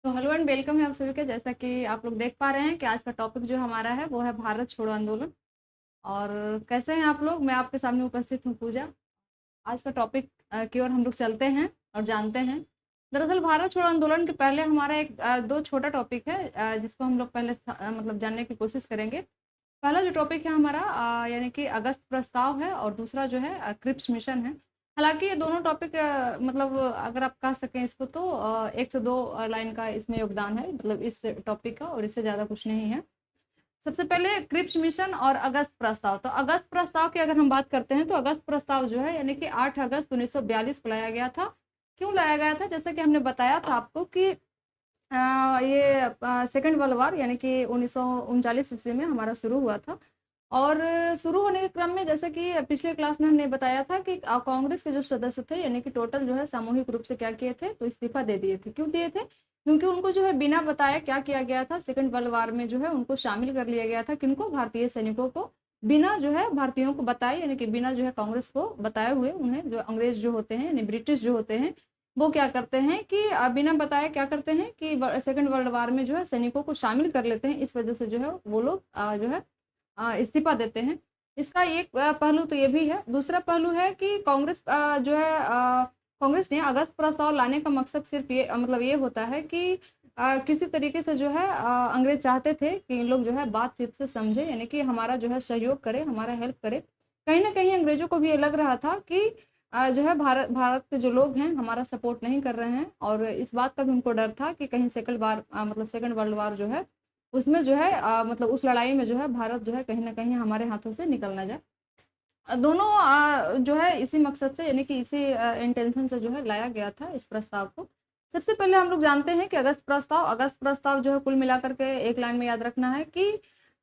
तो hello and welcome है आप सभी का। जैसा कि आप लोग देख पा रहे हैं कि आज का टॉपिक जो हमारा है वो है भारत छोड़ो आंदोलन। और कैसे हैं आप लोग? मैं आपके सामने उपस्थित हूँ पूजा। आज का टॉपिक की ओर हम लोग चलते हैं और जानते हैं। दरअसल भारत छोड़ो आंदोलन के पहले हमारा एक दो छोटा टॉपिक है जिसको हम लोग पहले मतलब जानने की कोशिश करेंगे। पहला जो टॉपिक है हमारा यानी कि अगस्त प्रस्ताव है और दूसरा जो है क्रिप्स मिशन है। हालांकि ये दोनों टॉपिक मतलब अगर आप कह सकें इसको तो 1 से 2 लाइन का इसमें योगदान है, मतलब इस टॉपिक का, और इससे ज़्यादा कुछ नहीं है। सबसे पहले क्रिप्स मिशन और अगस्त प्रस्ताव। तो अगस्त प्रस्ताव की अगर हम बात करते हैं तो अगस्त प्रस्ताव जो है यानी कि 8 अगस्त 1942 को लाया गया था। क्यों लाया गया था? जैसा कि हमने बताया था आपको कि ये सेकंड वर्ल्ड वॉर यानी कि 1939 ईस्वी में हमारा शुरू हुआ था। और शुरू होने के क्रम में जैसे कि पिछले क्लास में हमने बताया था कि कांग्रेस के जो सदस्य थे यानी कि टोटल जो है सामूहिक रूप से क्या किए थे, तो इस्तीफा दे दिए थे। क्यों दिए थे? क्योंकि उनको जो है बिना बताए क्या किया गया था, सेकंड वर्ल्ड वॉर में जो है उनको शामिल कर लिया गया था। किनको? भारतीय सैनिकों को। बिना जो है भारतीयों को बताए यानी कि बिना जो है कांग्रेस को बताए हुए उन्हें जो अंग्रेज जो होते हैं यानी ब्रिटिश जो होते हैं वो क्या करते हैं कि बिना बताए क्या करते हैं कि सेकंड वर्ल्ड वॉर में जो है सैनिकों को शामिल कर लेते हैं। इस वजह से जो है वो लोग जो है इस्तीफा देते हैं। इसका एक पहलू तो ये भी है। दूसरा पहलू है कि कांग्रेस जो है कांग्रेस ने अगस्त प्रस्ताव लाने का मकसद सिर्फ ये मतलब ये होता है कि किसी तरीके से जो है अंग्रेज चाहते थे कि इन लोग जो है बातचीत से समझे यानी कि हमारा जो है सहयोग करे, हमारा हेल्प करे। कहीं ना कहीं अंग्रेजों को भी ये लग रहा था कि जो है भारत भारत के जो लोग हैं हमारा सपोर्ट नहीं कर रहे हैं, और इस बात का भी उनको डर था कि कहीं सेकंड वार मतलब सेकंड वर्ल्ड वार जो है उसमें जो है मतलब उस लड़ाई में जो है भारत जो है कहीं ना कहीं हमारे हाथों से निकल ना जाए। दोनों जो है इसी मकसद से यानी कि इसी इंटेंशन से जो है लाया गया था इस प्रस्ताव को। सबसे पहले हम लोग जानते हैं कि अगस्त प्रस्ताव जो है कुल मिलाकर के एक लाइन में याद रखना है कि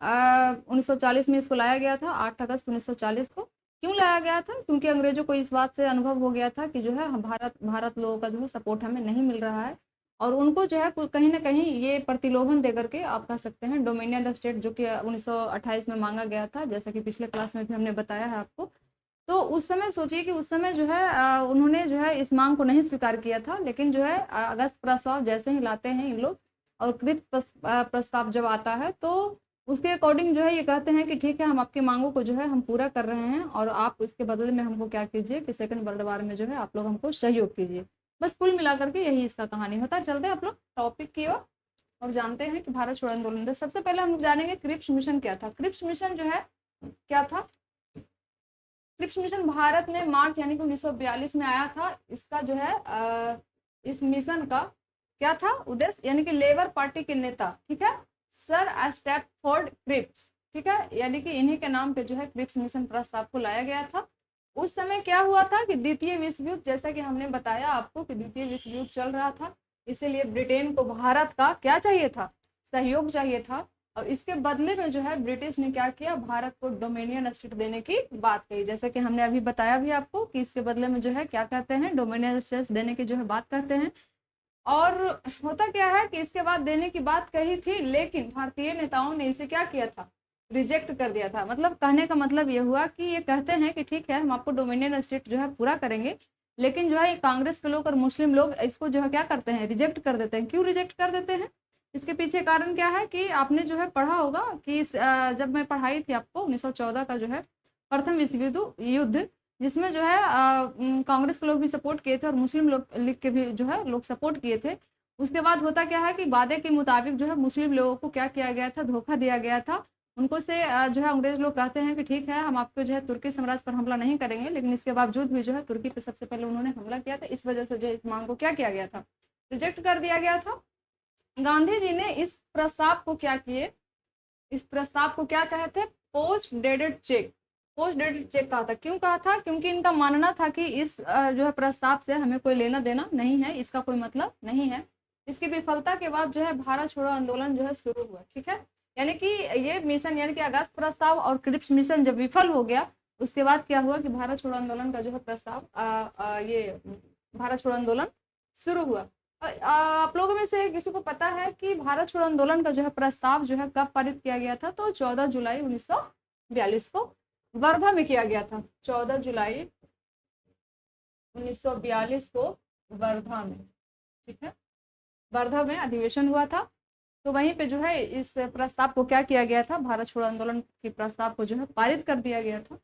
1940 में इसको लाया गया था, 8 अगस्त 1940 को। क्यों लाया गया था? क्योंकि अंग्रेजों को इस बात से अनुभव हो गया था कि जो है भारत भारत लोगों का जो है सपोर्ट हमें नहीं मिल रहा है, और उनको जो है कहीं ना कहीं ये प्रतिलोभन देकर के आप कह सकते हैं डोमिनियन स्टेट जो कि 1928 में मांगा गया था, जैसा कि पिछले क्लास में भी हमने बताया है आपको। तो उस समय सोचिए कि उस समय जो है उन्होंने जो है इस मांग को नहीं स्वीकार किया था, लेकिन जो है अगस्त प्रस्ताव जैसे ही लाते हैं इन लोग, और क्रिप्स प्रस्ताव जब आता है तो उसके अकॉर्डिंग जो है ये कहते हैं कि ठीक है, हम आपकी मांगों को जो है हम पूरा कर रहे हैं, और आप इसके बदले में हमको क्या कीजिए कि सेकंड वर्ल्ड वॉर में जो है आप लोग हमको सहयोग कीजिए। बस कुल मिलाकर के यही इसका कहानी होता है। चलते हैं आप लोग टॉपिक की ओर और जानते हैं कि भारत छोड़ो आंदोलन। सबसे पहले हम लोग जानेंगे क्रिप्स मिशन क्या था। क्रिप्स मिशन जो है क्या था? क्रिप्स मिशन भारत में मार्च यानी कि 1942 में आया था। इसका जो है इस मिशन का क्या था उद्देश्य? यानी कि लेबर पार्टी के नेता, ठीक है, सर स्टैटफोर्ड क्रिप्स, ठीक है, यानी कि इन्हीं के नाम पे जो है क्रिप्स मिशन प्रस्ताव को लाया गया था। उस समय क्या हुआ था कि द्वितीय विश्व युद्ध, जैसा कि हमने बताया आपको कि द्वितीय विश्व युद्ध चल रहा था, इसीलिए ब्रिटेन को भारत का क्या चाहिए था? सहयोग चाहिए था। और इसके बदले में जो है ब्रिटिश ने क्या किया? भारत को डोमिनियन स्टेट देने की बात कही। जैसे कि हमने अभी बताया भी आपको कि इसके बदले में जो है क्या कहते हैं? डोमिनियन स्टेट देने की जो है बात कहते हैं। और होता क्या है कि इसके बाद देने की बात कही थी, लेकिन भारतीय नेताओं ने इसे क्या किया था? रिजेक्ट कर दिया था। मतलब कहने का मतलब ये हुआ कि ये कहते हैं कि ठीक है, हम आपको डोमिनियन स्टेट जो है पूरा करेंगे, लेकिन जो है कांग्रेस के लोग और मुस्लिम लोग इसको जो है क्या करते हैं? रिजेक्ट कर देते हैं। क्यों रिजेक्ट कर देते हैं? इसके पीछे कारण क्या है कि आपने जो है पढ़ा होगा कि जब मैं पढ़ाई थी आपको 1914 का जो है प्रथम विश्व युद्ध, जिसमें जो है कांग्रेस के लोग भी सपोर्ट किए थे और मुस्लिम लोग लीग के भी जो है लोग सपोर्ट किए थे। उसके बाद होता क्या है कि वादे के मुताबिक जो है मुस्लिम लोगों को क्या किया गया था? धोखा दिया गया था। उनको से जो है अंग्रेज लोग कहते हैं कि ठीक है, हम आपको जो है तुर्की साम्राज्य पर हमला नहीं करेंगे, लेकिन इसके बावजूद भी जो है तुर्की पे सबसे पहले उन्होंने हमला किया था। इस वजह से जो है इस मांग को क्या किया गया था? रिजेक्ट कर दिया गया था। गांधी जी ने इस प्रस्ताव को क्या किए? इस प्रस्ताव को क्या कहे थे? Post dated cheque. Post dated cheque कहा था। क्यों कहा था? क्योंकि इनका मानना था कि इस जो है प्रस्ताव से हमें कोई लेना देना नहीं है, इसका कोई मतलब नहीं है। इसकी विफलता के बाद जो है भारत छोड़ो आंदोलन जो है शुरू हुआ, ठीक है। यानी कि ये मिशन यानी कि अगस्त प्रस्ताव और क्रिप्स मिशन जब विफल हो गया, उसके बाद क्या हुआ कि भारत छोड़ो आंदोलन का जो है प्रस्ताव ये भारत छोड़ो आंदोलन शुरू हुआ। आप लोगों में से किसी को पता है कि भारत छोड़ो आंदोलन का जो है प्रस्ताव जो है कब पारित किया गया था? तो 14 जुलाई 1942 को वर्धा में किया गया था। 14 जुलाई 1942 को वर्धा में, ठीक है। वर्धा में अधिवेशन हुआ था। तो वहीं पे जो है इस प्रस्ताव को क्या किया गया था, भारत छोड़ो आंदोलन के प्रस्ताव को जो है पारित कर दिया गया था।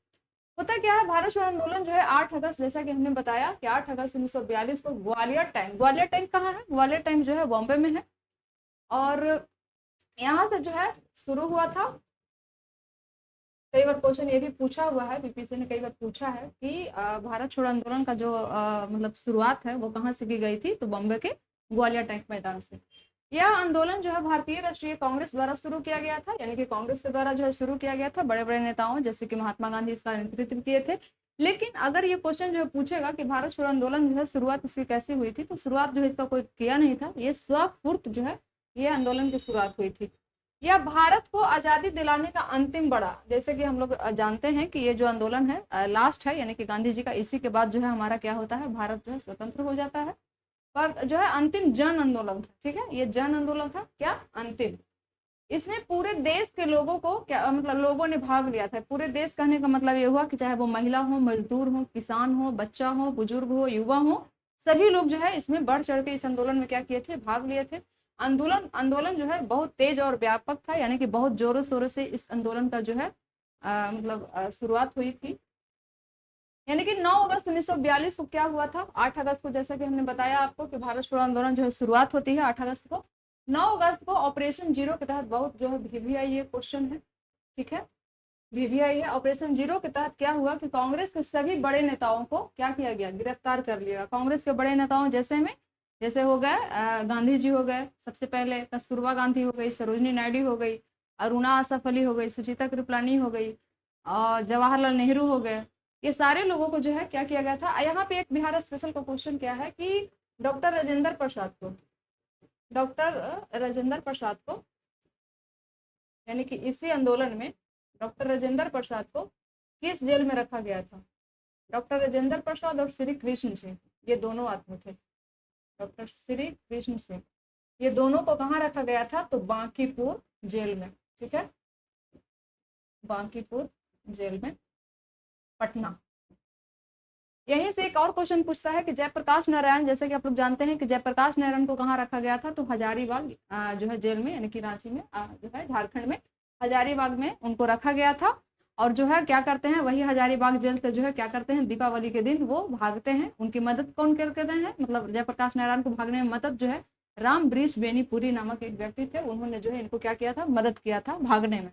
होता क्या है, भारत छोड़ो आंदोलन जो है 8 अगस्त, जैसा कि हमने बताया कि 8 अगस्त 1942 को ग्वालियर टैंक कहाँ है, ग्वालियर टैंक जो है बॉम्बे में है। और यहाँ से जो है शुरू हुआ था। कई बार क्वेश्चन ये भी पूछा हुआ है, बीपीएससी ने कई बार पूछा है कि भारत छोड़ो आंदोलन का जो मतलब शुरुआत है वो कहाँ से की गई थी, तो बॉम्बे के ग्वालियर टैंक मैदान से। यह आंदोलन जो है भारतीय राष्ट्रीय कांग्रेस द्वारा शुरू किया गया था, यानी कि कांग्रेस के द्वारा जो है शुरू किया गया था। बड़े बड़े नेताओं जैसे कि महात्मा गांधी इसका नेतृत्व किए थे। लेकिन अगर ये क्वेश्चन जो है पूछेगा कि भारत छोड़ो आंदोलन जो है शुरुआत इसकी कैसे हुई थी, तो शुरुआत जो है इसका कोई किया नहीं था, ये स्वस्फूर्त जो है ये आंदोलन की शुरुआत हुई थी। यह भारत को आजादी दिलाने का अंतिम बड़ा, जैसे कि हम लोग जानते हैं कि ये जो आंदोलन है लास्ट है, यानी कि गांधी जी का, इसी के बाद जो है हमारा क्या होता है, भारत जो है स्वतंत्र हो जाता है। पर जो है अंतिम जन आंदोलन था, ठीक है, ये जन आंदोलन था, क्या अंतिम। इसमें पूरे देश के लोगों को क्या मतलब लोगों ने भाग लिया था। पूरे देश कहने का मतलब ये हुआ कि चाहे वो महिला हो, मजदूर हो, किसान हो, बच्चा हो, बुजुर्ग हो, युवा हो, सभी लोग जो है इसमें बढ़ चढ़ के इस आंदोलन में क्या किए थे, भाग लिए थे। आंदोलन आंदोलन जो है बहुत तेज और व्यापक था, यानी कि बहुत जोरों शोरों से इस आंदोलन का जो है मतलब शुरुआत हुई थी। यानी कि 9 अगस्त 1942 को क्या हुआ था, 8 अगस्त को जैसा कि हमने बताया आपको कि भारत छोड़ो आंदोलन जो है शुरुआत होती है 8 अगस्त को। 9 अगस्त को ऑपरेशन जीरो के तहत, बहुत जो है वीवीआई ये क्वेश्चन है, ठीक है, वीवीआई है। ऑपरेशन जीरो के तहत क्या हुआ कि कांग्रेस के सभी बड़े नेताओं को क्या किया गया, गिरफ्तार कर लिया। कांग्रेस के बड़े नेताओं जैसे हो गए गांधी जी हो गए सबसे पहले, कस्तूरबा गांधी हो गई, सरोजनी नायडू हो गई, अरुणा आसफ अली हो गई, सुचिता कृपलानी हो गई, और जवाहरलाल नेहरू हो गए। ये सारे लोगों को जो है क्या किया गया था। यहाँ पे एक बिहार स्पेशल का क्वेश्चन क्या है कि डॉक्टर राजेंद्र प्रसाद को, डॉक्टर राजेंद्र प्रसाद को, यानी कि इसी आंदोलन में डॉक्टर राजेंद्र प्रसाद को किस जेल में रखा गया था। डॉक्टर राजेंद्र प्रसाद और श्री कृष्ण सिंह, ये दोनों आदमी थे, डॉक्टर श्री कृष्ण सिंह, ये दोनों को कहाँ रखा गया था, तो बांकीपुर जेल में, ठीक है, बांकीपुर जेल में, पटना। यहीं से एक और क्वेश्चन पूछता है कि जयप्रकाश नारायण, जैसे कि आप लोग जानते हैं कि जयप्रकाश नारायण को कहाँ रखा गया था, तो हजारीबाग जो है जेल में, यानी कि रांची में जो है झारखंड में हजारीबाग में उनको रखा गया था। और जो है क्या करते हैं, वही हजारीबाग जेल से जो है क्या करते हैं, दीपावली के दिन वो भागते हैं। उनकी मदद कौन करते हैं, मतलब जयप्रकाश नारायण को भागने में मदद जो है राम वृष बेनीपुरी नामक एक व्यक्ति थे, उन्होंने जो है इनको क्या किया था, मदद किया था भागने में।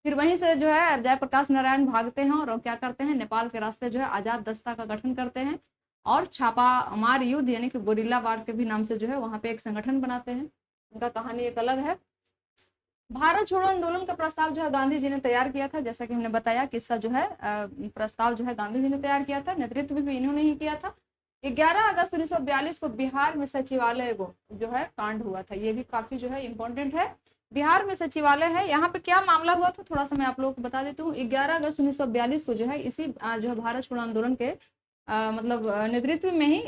फिर वहीं से जो है जयप्रकाश नारायण भागते हैं और क्या करते हैं, नेपाल के रास्ते जो है आजाद दस्ता का गठन करते हैं और छापामार युद्ध यानी कि गोरिल्ला वार के भी नाम से जो है वहां पे एक संगठन बनाते हैं। उनका कहानी एक अलग है। भारत छोड़ो आंदोलन का प्रस्ताव जो है गांधी जी ने तैयार किया था, जैसा कि हमने बताया कि इसका जो है प्रस्ताव जो है गांधी जी ने तैयार किया था, नेतृत्व भी इन्होंने ही किया था। 11 अगस्त 1942 को बिहार में सचिवालय को जो है कांड हुआ था, ये भी काफी जो है इम्पोर्टेंट है। बिहार में सचिवालय है, यहाँ पे क्या मामला हुआ था थोड़ा सा मैं आप लोगों को बता देती हूँ। 11 अगस्त 1942 को जो है इसी जो है भारत छोड़ो आंदोलन के मतलब नेतृत्व में ही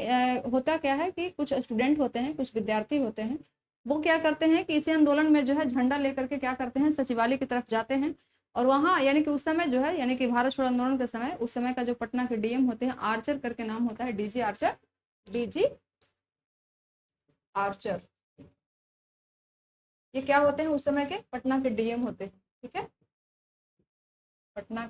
होता क्या है कि कुछ स्टूडेंट होते हैं, कुछ विद्यार्थी होते हैं, वो क्या करते हैं कि इसी आंदोलन में जो है झंडा लेकर के क्या करते हैं, सचिवालय की तरफ जाते हैं। और वहाँ यानी कि उस समय जो है, यानी कि भारत छोड़ो आंदोलन के समय, उस समय का जो पटना के डीएम होते हैं, आर्चर करके नाम होता है, डीजी आर्चर, डीजी आर्चर, ये क्या होते हैं, उस समय के पटना के डीएम होते हैं, ठीक है, पटना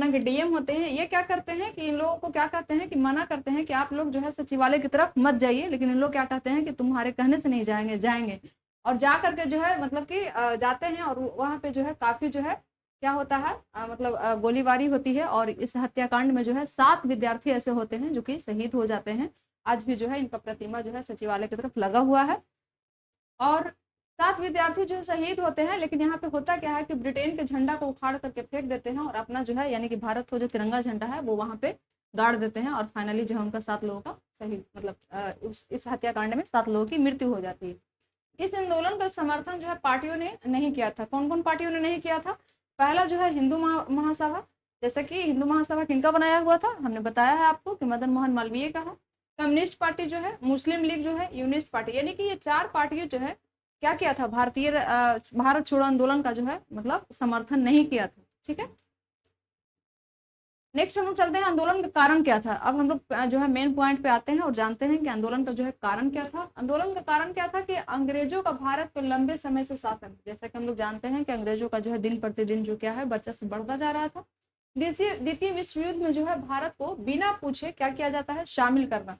के डीएम होते हैं। ये क्या करते हैं कि इन लोगों को क्या कहते हैं कि मना करते हैं कि आप लोग जो है सचिवालय की तरफ मत जाइए, लेकिन इन लोग क्या कहते हैं कि तुम्हारे कहने से नहीं जाएंगे, जाएंगे। और जा करके जो है मतलब कि जाते हैं और वहाँ पे जो है काफी जो है क्या होता है मतलब गोलीबारी होती है। और इस हत्याकांड में जो है 7 विद्यार्थी ऐसे होते हैं जो कि शहीद हो जाते हैं। आज भी जो है इनका प्रतिमा जो है सचिवालय की तरफ लगा हुआ है। और 7 विद्यार्थी जो शहीद होते हैं, लेकिन यहाँ पे होता क्या है कि ब्रिटेन के झंडा को उखाड़ करके फेंक देते हैं और अपना जो है यानी कि भारत को जो तिरंगा झंडा है वो वहाँ पे गाड़ देते हैं। और फाइनली जो है उनका 7 लोगों का शहीद मतलब इस हत्याकांड में 7 लोगों की मृत्यु हो जाती है। इस आंदोलन का समर्थन जो है पार्टियों ने नहीं किया था। कौन कौन पार्टियों ने नहीं किया था, पहला जो है हिंदू महासभा, जैसे कि हिंदू महासभा किनका बनाया हुआ था, हमने बताया है आपको कि मदन मोहन मालवीय का है। कम्युनिस्ट पार्टी जो है, मुस्लिम लीग जो है, यूनिस्ट पार्टी, यानी कि ये 4 पार्टियां जो है क्या किया था, भारत छोड़ो आंदोलन का जो है मतलब समर्थन नहीं किया था, ठीक है। नेक्स्ट हम लोग चलते हैं आंदोलन का कारण क्या था। अब हम लोग जो है मेन पॉइंट पे आते हैं और जानते हैं कि आंदोलन का जो है कारण क्या था। आंदोलन का कारण क्या था कि अंग्रेजों का भारत पर लंबे समय से शासन, जैसा कि हम लोग जानते हैं कि अंग्रेजों का जो है दिन प्रतिदिन जो क्या है वर्चस्व बढ़ता जा रहा था। द्वितीय विश्व युद्ध में जो है भारत को बिना पूछे क्या किया जाता है, शामिल करना।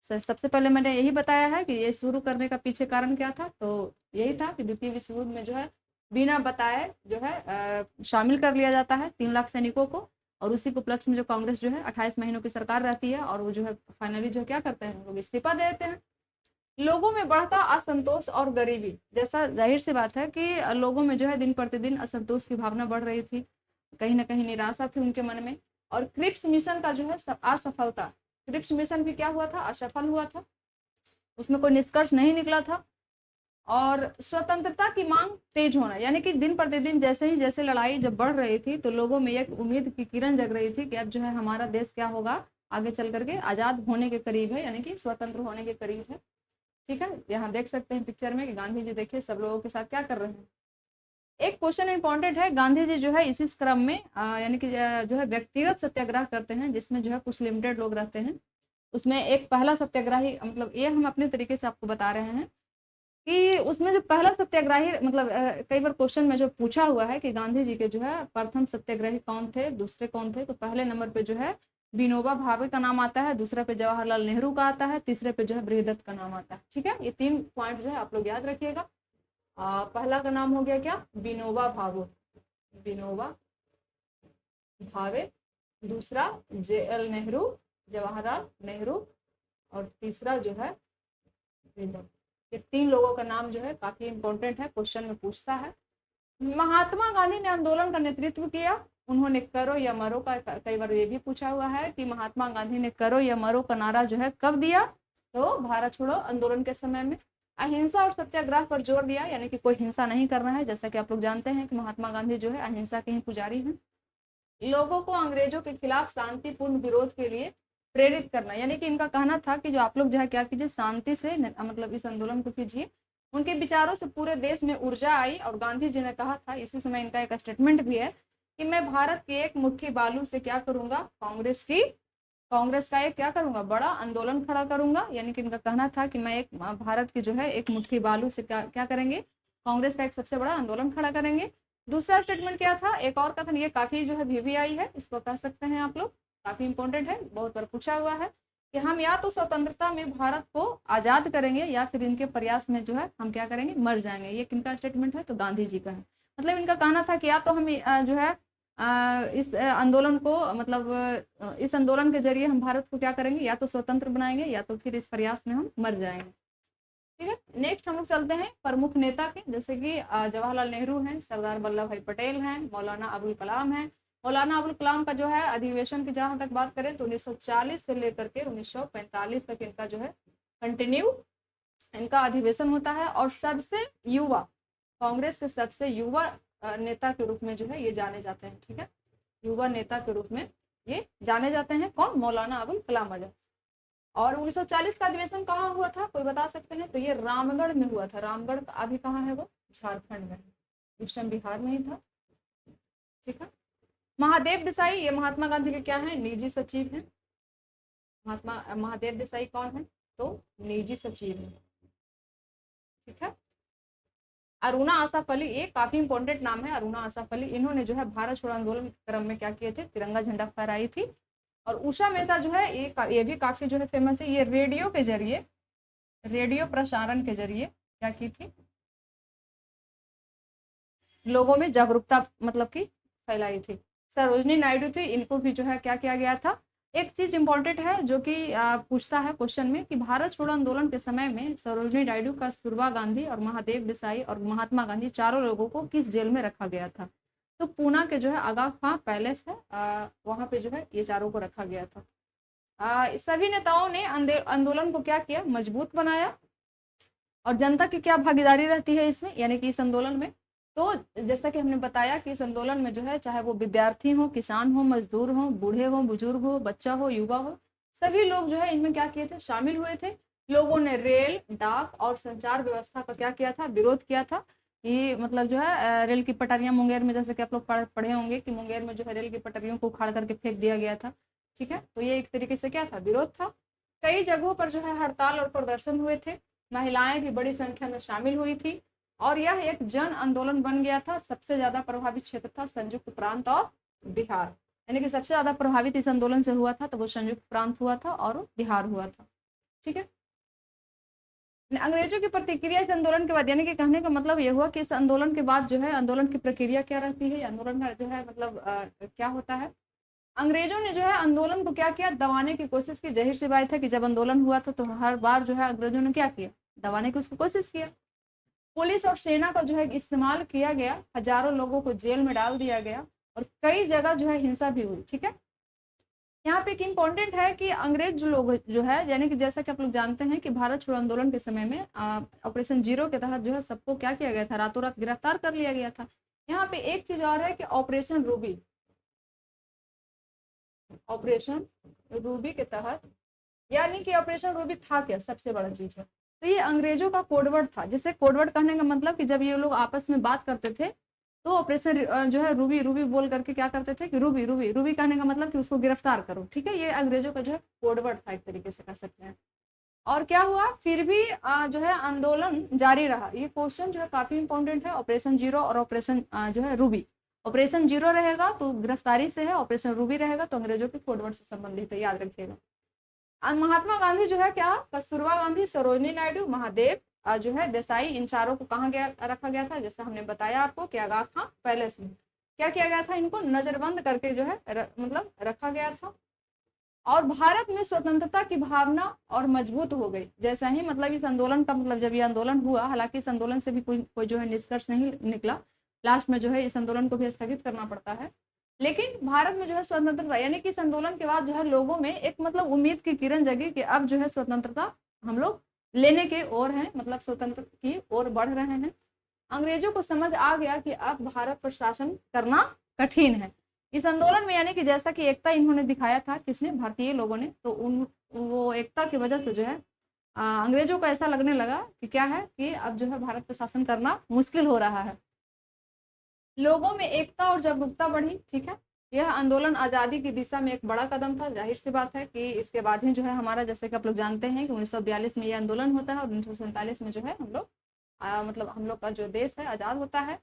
सबसे पहले मैंने यही बताया है कि ये शुरू करने का पीछे कारण क्या था, तो यही था कि द्वितीय विश्व युद्ध में जो है बिना बताए जो है शामिल कर लिया जाता है 3 लाख सैनिकों को। और उसी के उपलक्ष्य में जो कांग्रेस जो है 28 महीनों की सरकार रहती है और वो जो है फाइनली जो क्या करते हैं, लोग इस्तीफा दे देते हैं। लोगों में बढ़ता असंतोष और गरीबी, जैसा जाहिर सी बात है कि लोगों में जो है दिन प्रतिदिन असंतोष की भावना बढ़ रही थी, कहीं ना कहीं निराशा थी उनके मन में। और क्रिप्स मिशन का जो है असफलता, क्रिप्स मिशन भी क्या हुआ था, असफल हुआ था, उसमें कोई निष्कर्ष नहीं निकला था। और स्वतंत्रता की मांग तेज होना, यानी कि दिन प्रतिदिन जैसे ही जैसे लड़ाई जब बढ़ रही थी तो लोगों में एक उम्मीद की किरण जग रही थी कि अब जो है हमारा देश क्या होगा, आगे चल करके आजाद होने के करीब है, यानी कि स्वतंत्र होने के करीब है। ठीक है, यहाँ देख सकते हैं पिक्चर में कि गांधी जी देखिए सब लोगों के साथ क्या कर रहे हैं। एक क्वेश्चन इंपॉर्टेंट है, गांधी जी जो है इसी क्रम में यानी कि जो है व्यक्तिगत सत्याग्रह करते हैं, जिसमें जो है कुछ लिमिटेड लोग रहते हैं। उसमें एक पहला सत्याग्रही, मतलब ये हम अपने तरीके से आपको बता रहे हैं कि उसमें जो पहला सत्याग्रही, मतलब कई बार क्वेश्चन में जो पूछा हुआ है कि गांधी जी के जो है प्रथम सत्याग्रही कौन थे, दूसरे कौन थे, तो पहले नंबर पे जो है विनोबा भावे का नाम आता है, दूसरे पे जवाहरलाल नेहरू का आता है, तीसरे पे जो है बृहदत्त का नाम आता है। ठीक है, ये 3 पॉइंट जो है आप लोग याद रखिएगा। पहला का नाम हो गया क्या, विनोबा भावे, विनोबा भावे, दूसरा JL नेहरू, जवाहरलाल नेहरू, और तीसरा जो है बृहदत्त। ये 3 लोगों का नाम जो है काफी इंपॉर्टेंट है, क्वेश्चन में पूछता है। महात्मा गांधी ने आंदोलन का नेतृत्व किया, उन्होंने करो या मरो का, कई बार ये भी पूछा हुआ है कि महात्मा गांधी ने करो या मरो का नारा जो है कब दिया, तो भारत छोड़ो आंदोलन के समय में। अहिंसा और सत्याग्रह पर जोर दिया, यानी कि कोई हिंसा नहीं करना है, जैसा कि आप लोग जानते हैं कि महात्मा गांधी जो है अहिंसा के ही पुजारी हैं। लोगों को अंग्रेजों के खिलाफ शांतिपूर्ण विरोध के लिए प्रेरित करना, यानी कि इनका कहना था कि जो आप लोग जो है क्या कीजिए, शांति से मतलब इस आंदोलन को कीजिए। उनके विचारों से पूरे देश में ऊर्जा आई और गांधी जी ने कहा था, इसी समय इनका एक स्टेटमेंट भी है कि मैं भारत की एक मुट्ठी बालू से क्या करूंगा, कांग्रेस का एक क्या करूंगा, बड़ा आंदोलन खड़ा करूंगा। यानी कि इनका कहना था कि मैं एक भारत की जो है एक मुट्ठी बालू से क्या करेंगे, कांग्रेस का एक सबसे बड़ा आंदोलन खड़ा करेंगे। दूसरा स्टेटमेंट क्या था, एक और कथन, ये काफी जो है VVI है, इसको कह सकते हैं आप लोग, काफी इंपॉर्टेंट है, बहुत बार पूछा हुआ है कि हम या तो स्वतंत्रता में भारत को आजाद करेंगे या फिर इनके प्रयास में जो है हम क्या करेंगे, मर जाएंगे। ये किनका स्टेटमेंट है, तो गांधी जी का है। मतलब इनका कहना था कि या तो हम जो है इस आंदोलन को, मतलब इस आंदोलन के जरिए हम भारत को क्या करेंगे, या तो स्वतंत्र बनाएंगे या तो फिर इस प्रयास में हम मर जाएंगे। ठीक है, नेक्स्ट हम लोग चलते हैं प्रमुख नेता के, जैसे कि जवाहरलाल नेहरू हैं, सरदार वल्लभ भाई पटेल हैं, मौलाना अबुल कलाम हैं। मौलाना अबुल कलाम का जो है अधिवेशन की जहां तक बात करें तो 1940 से लेकर के 1945 तक इनका जो है कंटिन्यू इनका अधिवेशन होता है। और सबसे युवा, कांग्रेस के सबसे युवा नेता के रूप में जो है ये जाने जाते हैं। ठीक है, युवा नेता के रूप में ये जाने जाते हैं, कौन, मौलाना अबुल कलाम आजाद। और 1940 का अधिवेशन कहाँ हुआ था, कोई बता सकते हैं, तो ये रामगढ़ में हुआ था। रामगढ़ अभी कहाँ है, वो झारखंड में, उस टाइम बिहार में ही था। ठीक है, महादेव देसाई, ये महात्मा गांधी के क्या है, निजी सचिव हैं। महादेव देसाई कौन है, तो निजी सचिव है। ठीक है, अरुणा आसाफ अली, ये काफी इंपॉर्टेंट नाम है, अरुणा आसाफ अली, इन्होंने जो है भारत छोड़ो आंदोलन के क्रम में क्या किए थे, तिरंगा झंडा फहराई थी। और उषा मेहता जो है ये भी काफी जो है फेमस है, ये रेडियो के जरिए, रेडियो प्रसारण के जरिए क्या की थी, लोगों में जागरूकता मतलब की फैलाई थी। सरोजनी नायडू थी, इनको भी जो है क्या किया गया था। एक चीज इंपॉर्टेंट है जो कि पूछता है क्वेश्चन में कि भारत छोड़ो आंदोलन के समय में सरोजनी नायडू, कस्तूरबा गांधी और महादेव देसाई और महात्मा गांधी चारों लोगों को किस जेल में रखा गया था, तो पूना के जो है आगा खां पैलेस है, वहां पे जो है ये चारों को रखा गया था। सभी नेताओं ने आंदोलन को क्या किया, मजबूत बनाया। और जनता की क्या भागीदारी रहती है इसमें, यानी कि इस आंदोलन में, तो जैसा कि हमने बताया कि इस आंदोलन में जो है चाहे वो विद्यार्थी हो, किसान हो, मजदूर हो, बूढ़े हो, बुजुर्ग हो, बच्चा हो, युवा हो, सभी लोग जो है इनमें क्या किए थे, शामिल हुए थे। लोगों ने रेल, डाक और संचार व्यवस्था का क्या किया था, विरोध किया था। कि मतलब जो है रेल की पटरियां मुंगेर में, जैसे कि आप लोग पढ़े होंगे कि मुंगेर में जो है रेल की पटरियों को उखाड़ करके फेंक दिया गया था। ठीक है, तो ये एक तरीके से क्या था, विरोध था। कई जगहों पर जो है हड़ताल और प्रदर्शन हुए थे, महिलाएं भी बड़ी संख्या में शामिल हुई थी और यह एक जन आंदोलन बन गया था। सबसे ज्यादा प्रभावित क्षेत्र था संयुक्त प्रांत और बिहार, यानी कि सबसे ज्यादा प्रभावित इस आंदोलन से हुआ था तो वो संयुक्त प्रांत हुआ था और बिहार हुआ था। ठीक है, अंग्रेजों की प्रतिक्रिया इस आंदोलन के बाद, यानी कि कहने का मतलब ये हुआ कि इस आंदोलन के बाद जो है आंदोलन की प्रक्रिया क्या रहती है, आंदोलन का जो है मतलब क्या होता है। अंग्रेजों ने जो है आंदोलन को क्या किया, दबाने की कोशिश की। जाहिर सी बात है कि जब आंदोलन हुआ था तो हर बार जो है अंग्रेजों ने क्या किया, दबाने की उसकी कोशिश किया। पुलिस और सेना का जो है इस्तेमाल किया गया, हजारों लोगों को जेल में डाल दिया गया और कई जगह जो है हिंसा भी हुई। ठीक है, यहाँ पे एक इम्पोर्टेंट है कि अंग्रेज जो लोग जो है, यानी कि जैसा कि आप लोग जानते हैं कि भारत छोड़ो आंदोलन के समय में ऑपरेशन जीरो के तहत जो है सबको क्या किया गया था, रातों रात गिरफ्तार कर लिया गया था। यहाँ पे एक चीज और है कि ऑपरेशन रूबी, ऑपरेशन रूबी के तहत, यानी कि ऑपरेशन रूबी था क्या, सबसे बड़ा चीज है तो ये अंग्रेजों का कोडवर्ड था। जिसे कोडवर्ड कहने का मतलब कि जब ये लोग आपस में बात करते थे तो ऑपरेशन जो है रूबी रूबी बोल करके क्या करते थे कि रूबी रूबी रूबी कहने का मतलब कि उसको गिरफ्तार करो। ठीक है, ये अंग्रेजों का जो है कोडवर्ड था, एक तरीके से कह सकते हैं। और क्या हुआ, फिर भी जो है आंदोलन जारी रहा। ये क्वेश्चन जो है काफी इंपॉर्टेंट है, ऑपरेशन जीरो और ऑपरेशन जो है रूबी। ऑपरेशन जीरो रहेगा तो गिरफ्तारी से है, ऑपरेशन रूबी रहेगा तो अंग्रेजों के कोडवर्ड से संबंधित है, याद रखिएगा। महात्मा गांधी जो है क्या, कस्तूरबा गांधी, सरोजिनी नायडू, महादेव जो है देसाई, इन चारों को कहाँ गया रखा गया था, जैसे हमने बताया आपको कि आगा खां पैलेस में क्या किया गया था, इनको नजरबंद करके जो है मतलब रखा गया था। और भारत में स्वतंत्रता की भावना और मजबूत हो गई। जैसा ही मतलब इस आंदोलन का मतलब जब ये आंदोलन हुआ, हालांकि इस आंदोलन से भी कोई जो है निष्कर्ष नहीं निकला, लास्ट में जो है इस आंदोलन को भी स्थगित करना पड़ता है। लेकिन भारत में जो है स्वतंत्रता, यानी कि इस आंदोलन के बाद जो है लोगों में एक मतलब उम्मीद की किरण जगी कि अब जो है स्वतंत्रता हम लोग लेने के ओर हैं, मतलब स्वतंत्र की ओर बढ़ रहे हैं। अंग्रेजों को समझ आ गया कि अब भारत पर शासन करना कठिन है। इस आंदोलन में यानी कि जैसा कि एकता इन्होंने दिखाया था, किसने, भारतीय लोगों ने, तो उन वो एकता की वजह से जो है अंग्रेजों को ऐसा लगने लगा कि क्या है कि अब जो है भारत पर शासन करना मुश्किल हो रहा है। लोगों में एकता और जागरूकता बढ़ी। ठीक है, यह आंदोलन आज़ादी की दिशा में एक बड़ा कदम था। जाहिर सी बात है कि इसके बाद ही जो है हमारा, जैसे कि आप लोग जानते हैं कि 1942 में यह आंदोलन होता है और 1947 में जो है हम लोग मतलब हम लोग का जो देश है आज़ाद होता है।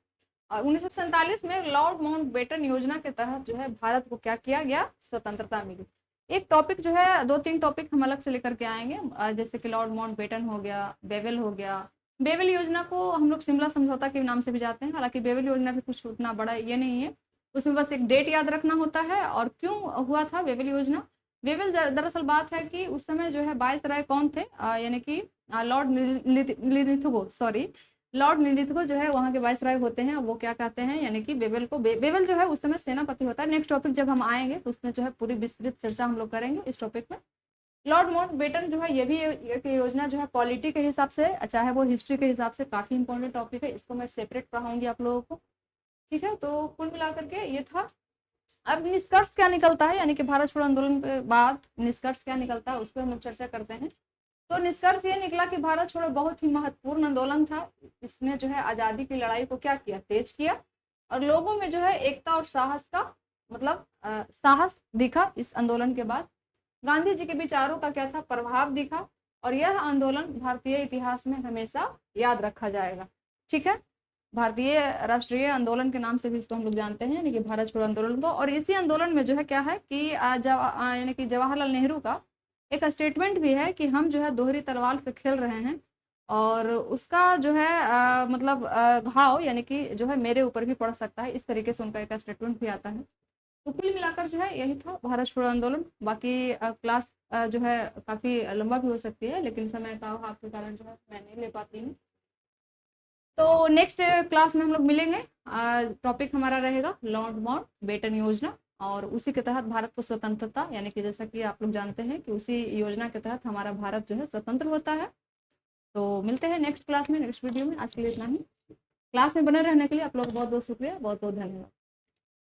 और 1947 में लॉर्ड माउंटबेटन योजना के तहत जो है भारत को क्या किया गया, स्वतंत्रता मिली। एक टॉपिक जो है, दो तीन टॉपिक हम अलग से लेकर के आएंगे, जैसे कि लॉर्ड माउंटबेटन हो गया, बेवेल हो गया। बेवेल योजना को हम लोग शिमला समझौता के नाम से भी जाते हैं, हालांकि बेवेल योजना भी कुछ उतना बड़ा ये नहीं है, उसमें बस एक डेट याद रखना होता है। और क्यों हुआ था बेवेल योजना, बेवेल दरअसल बात है कि उस समय जो है वायसराय कौन थे, यानी कि Lord Lithgow, sorry, Lord Lithgow जो है वहाँ के वायसराय होते हैं। वो क्या कहते हैं, यानी कि बेवेल को, बेवेल जो है उस समय सेनापति होता है। नेक्स्ट टॉपिक जब हम आएंगे तो उसमें जो है पूरी विस्तृत चर्चा हम लोग करेंगे इस टॉपिक में। लॉर्ड माउंटबेटन जो है ये भी एक योजना जो है पॉलिटी के हिसाब से, चाहे वो हिस्ट्री के हिसाब से काफी इंपॉर्टेंट टॉपिक है, इसको मैं सेपरेट पढ़ाऊंगी आप लोगों को। ठीक है, तो कुल मिलाकर के ये था। अब निष्कर्ष क्या निकलता है, यानी कि भारत छोड़ो आंदोलन के बाद निष्कर्ष क्या निकलता है उस पर हम लोग चर्चा करते हैं। तो निष्कर्ष ये निकला कि भारत छोड़ो बहुत ही महत्वपूर्ण आंदोलन था। इसने जो है आजादी की लड़ाई को क्या किया, तेज किया और लोगों में जो है एकता और साहस का मतलब साहस दिखा। इस आंदोलन के बाद गांधी जी के विचारों का क्या था, प्रभाव दिखा और यह आंदोलन भारतीय इतिहास में हमेशा याद रखा जाएगा। ठीक है, भारतीय राष्ट्रीय आंदोलन के नाम से भी इसको हम लोग जानते हैं, यानी कि भारत छोड़ो आंदोलन को। और इसी आंदोलन में जो है क्या है कि यानी कि जवाहरलाल नेहरू का एक स्टेटमेंट भी है कि हम जो है दोहरी तलवार से खेल रहे हैं और उसका जो है मतलब घाव यानी कि जो है मेरे ऊपर भी पड़ सकता है, इस तरीके से उनका एक स्टेटमेंट भी आता है। तो कुल मिलाकर जो है यही था भारत छोड़ो आंदोलन। बाकी क्लास जो है काफी लंबा भी हो सकती है, लेकिन समय का अभाव के कारण जो है मैं नहीं ले पाती हूँ। तो नेक्स्ट क्लास में हम लोग मिलेंगे। टॉपिक हमारा रहेगा लॉर्ड माउंटबेटन योजना और उसी के तहत भारत को स्वतंत्रता, यानी कि जैसा कि आप लोग जानते हैं कि उसी योजना के तहत हमारा भारत जो है स्वतंत्र होता है। तो मिलते हैं नेक्स्ट क्लास में, नेक्स्ट वीडियो में। आज के लिए इतना ही। क्लास में बने रहने के लिए आप लोग बहुत बहुत शुक्रिया, बहुत बहुत धन्यवाद।